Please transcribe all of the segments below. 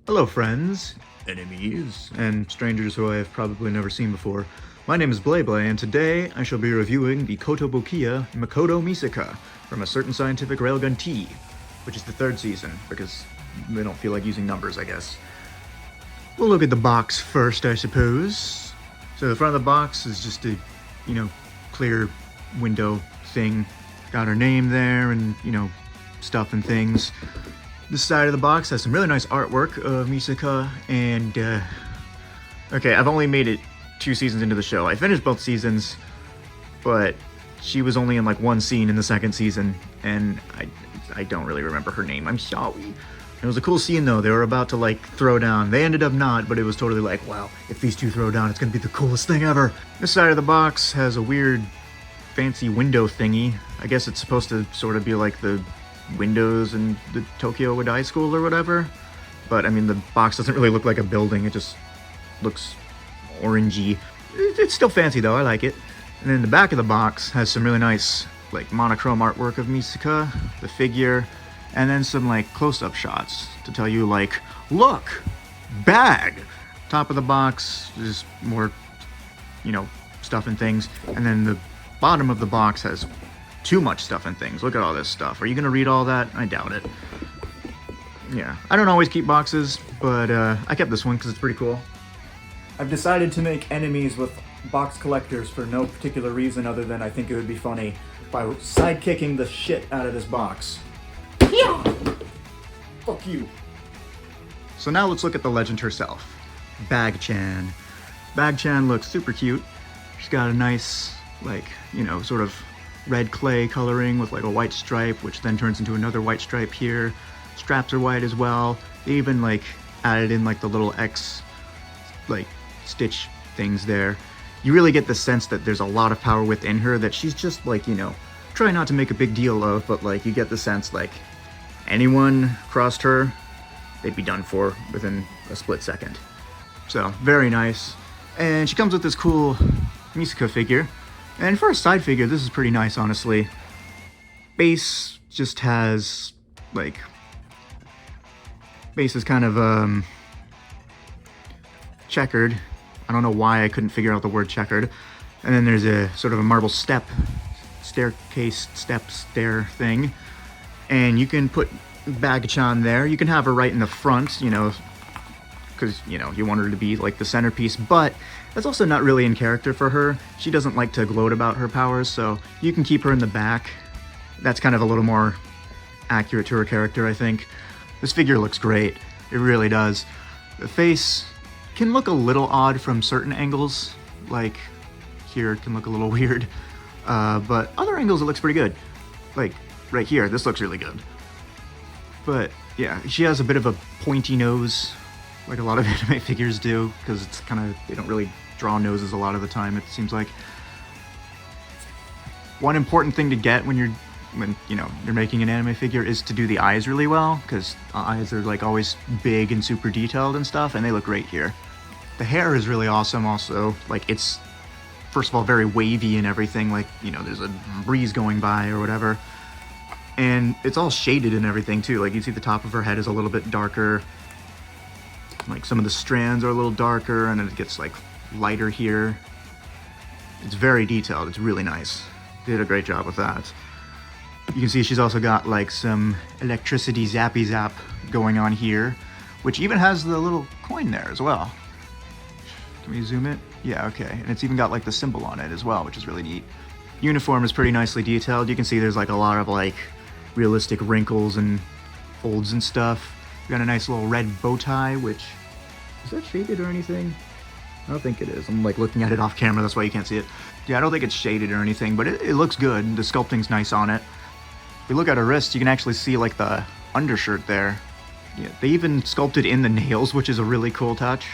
Hello friends, enemies, and strangers who I have probably never seen before. My name is Blay, and today I shall be reviewing the Kotobukiya Mikoto Misaka from a certain scientific Railgun T, which is the third season, because they don't feel like using numbers, I guess. We'll look at the box first, I suppose. So the front of the box is just a, clear window thing. Got her name there and, stuff and things. This side of the box has some really nice artwork of Misaka, and, okay, I've only made it 2 seasons into the show. I finished both seasons, but she was only in, like, one scene in the second season, and I don't really remember her name. I'm sorry. It was a cool scene, though. They were about to, like, throw down. They ended up not, but it was totally like, wow, if these two throw down, it's gonna be the coolest thing ever. This side of the box has a weird, fancy window thingy. I guess it's supposed to sort of be like the windows in the Tokyo Wadai School or whatever, but I mean the box doesn't really look like a building, it just looks orangey. It's still fancy though, I like it. And then the back of the box has some really nice like monochrome artwork of Misaka, the figure, and then some like close-up shots to tell you like, look, bag! Top of the box is more, stuff and things, and then the bottom of the box has too much stuff and things. Look at all this stuff. Are you gonna read all that? I doubt it. Yeah, I don't always keep boxes, but I kept this one because it's pretty cool. I've decided to make enemies with box collectors for no particular reason other than I think it would be funny by sidekicking the shit out of this box. Yeah! Fuck you. So now let's look at the legend herself, Bag-chan. Bag-chan looks super cute. She's got a nice, like, sort of red clay coloring with like a white stripe, which then turns into another white stripe here. Straps are white as well. They even like added in like the little X like stitch things there. You really get the sense that there's a lot of power within her that she's just like, try not to make a big deal of, but like you get the sense like anyone crossed her, they'd be done for within a split second. So very nice. And she comes with this cool Misaka figure. And for a side figure, this is pretty nice, honestly. Base just has, like... Base is kind of, checkered. I don't know why I couldn't figure out the word checkered. And then there's a sort of a marble staircase, stair thing. And you can put Bag-chan there. You can have her right in the front, because, you want her to be, like, the centerpiece, but that's also not really in character for her. She doesn't like to gloat about her powers, so you can keep her in the back. That's kind of a little more accurate to her character, I think. This figure looks great. It really does. The face can look a little odd from certain angles, like here it can look a little weird, but other angles it looks pretty good. Like right here, this looks really good. But yeah, she has a bit of a pointy nose, like a lot of anime figures do, because it's kind of, they don't really draw noses a lot of the time, it seems like. One important thing to get when you're making an anime figure is to do the eyes really well, because eyes are like always big and super detailed and stuff, and they look great here. The hair is really awesome also, like it's, first of all, very wavy and everything, like, there's a breeze going by or whatever. And it's all shaded and everything too, like you see the top of her head is a little bit darker. Like some of the strands are a little darker and then it gets like lighter here. It's very detailed, it's really nice. They did a great job with that. You can see she's also got like some electricity zappy zap going on here, which even has the little coin there as well. Can we zoom it? Yeah, okay. And it's even got like the symbol on it as well, which is really neat. Uniform is pretty nicely detailed. You can see there's like a lot of like realistic wrinkles and folds and stuff. We got a nice little red bow tie, which, is that shaded or anything? I don't think it is. I'm like looking at it off camera, that's why you can't see it. Yeah, I don't think it's shaded or anything, but it looks good. The sculpting's nice on it. If you look at her wrist, you can actually see like the undershirt there. Yeah, they even sculpted in the nails, which is a really cool touch.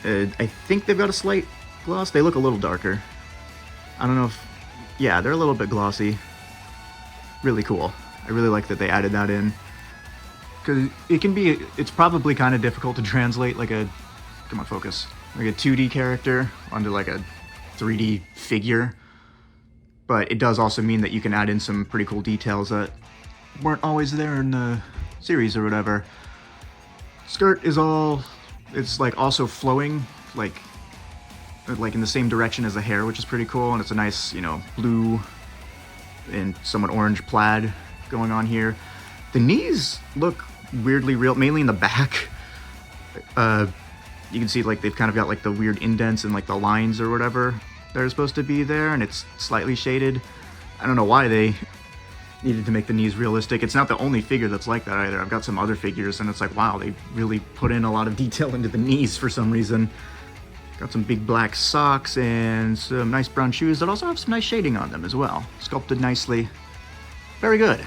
I think they've got a slight gloss. They look a little darker. I don't know if, yeah, they're a little bit glossy. Really cool. I really like that they added that in. Because it's probably kind of difficult to translate like a, come on, focus, like a 2D character onto like a 3D figure. But it does also mean that you can add in some pretty cool details that weren't always there in the series or whatever. Skirt is it's like also flowing, like in the same direction as the hair, which is pretty cool, and it's a nice, blue and somewhat orange plaid going on here. The knees look weirdly real, mainly in the back. You can see like they've kind of got like the weird indents and like the lines or whatever that are supposed to be there, and it's slightly shaded. I don't know why they needed to make the knees realistic. It's not the only figure that's like that either. I've got some other figures and it's like, wow, they really put in a lot of detail into the knees for some reason. Got some big black socks and some nice brown shoes that also have some nice shading on them as well. Sculpted nicely. Very good.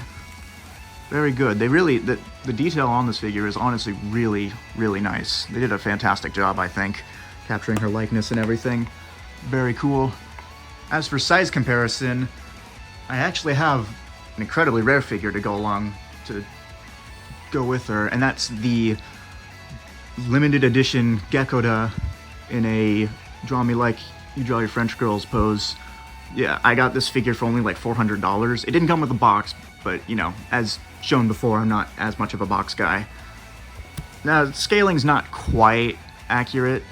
Very good. They really, the detail on this figure is honestly really, really nice. They did a fantastic job, I think, capturing her likeness and everything. Very cool. As for size comparison, I actually have an incredibly rare figure to go with her, and that's the limited edition Yakuza in a draw me like you draw your French girls pose. Yeah, I got this figure for only like $400. It didn't come with a box, but as shown before, I'm not as much of a box guy. Now, scaling's not quite accurate,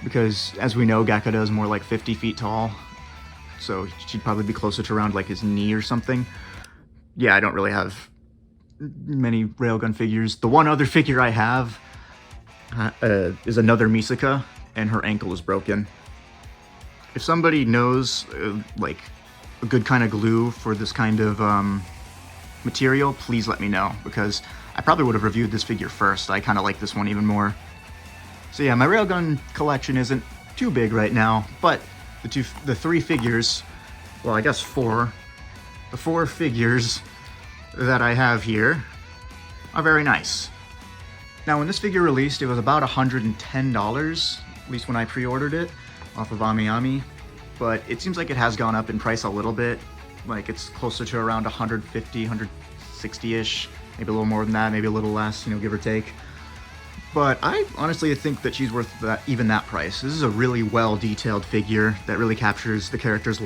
because as we know, Yakuza is more like 50 feet tall, so she'd probably be closer to around like his knee or something. Yeah, I don't really have many Railgun figures. The one other figure I have is another Misaka, and her ankle is broken. If somebody knows like a good kind of glue for this kind of material, please let me know, because I probably would have reviewed this figure first. I kind of like this one even more. So yeah, my Railgun collection isn't too big right now, but the three figures, well, I guess four, the four figures that I have here are very nice. Now, when this figure released, it was about $110, at least when I pre-ordered it off of AmiAmi, but it seems like it has gone up in price a little bit. Like, it's closer to around 150, 160-ish, maybe a little more than that, maybe a little less, give or take. But I honestly think that she's worth even that price. This is a really well-detailed figure that really captures the character's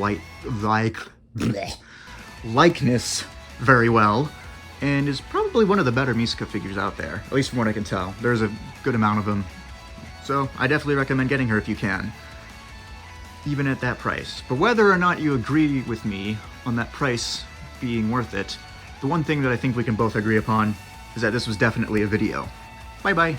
likeness very well, and is probably one of the better Misaka figures out there, at least from what I can tell. There's a good amount of them. So I definitely recommend getting her if you can, even at that price. But whether or not you agree with me on that price being worth it, the one thing that I think we can both agree upon is that this was definitely a video. Bye-bye.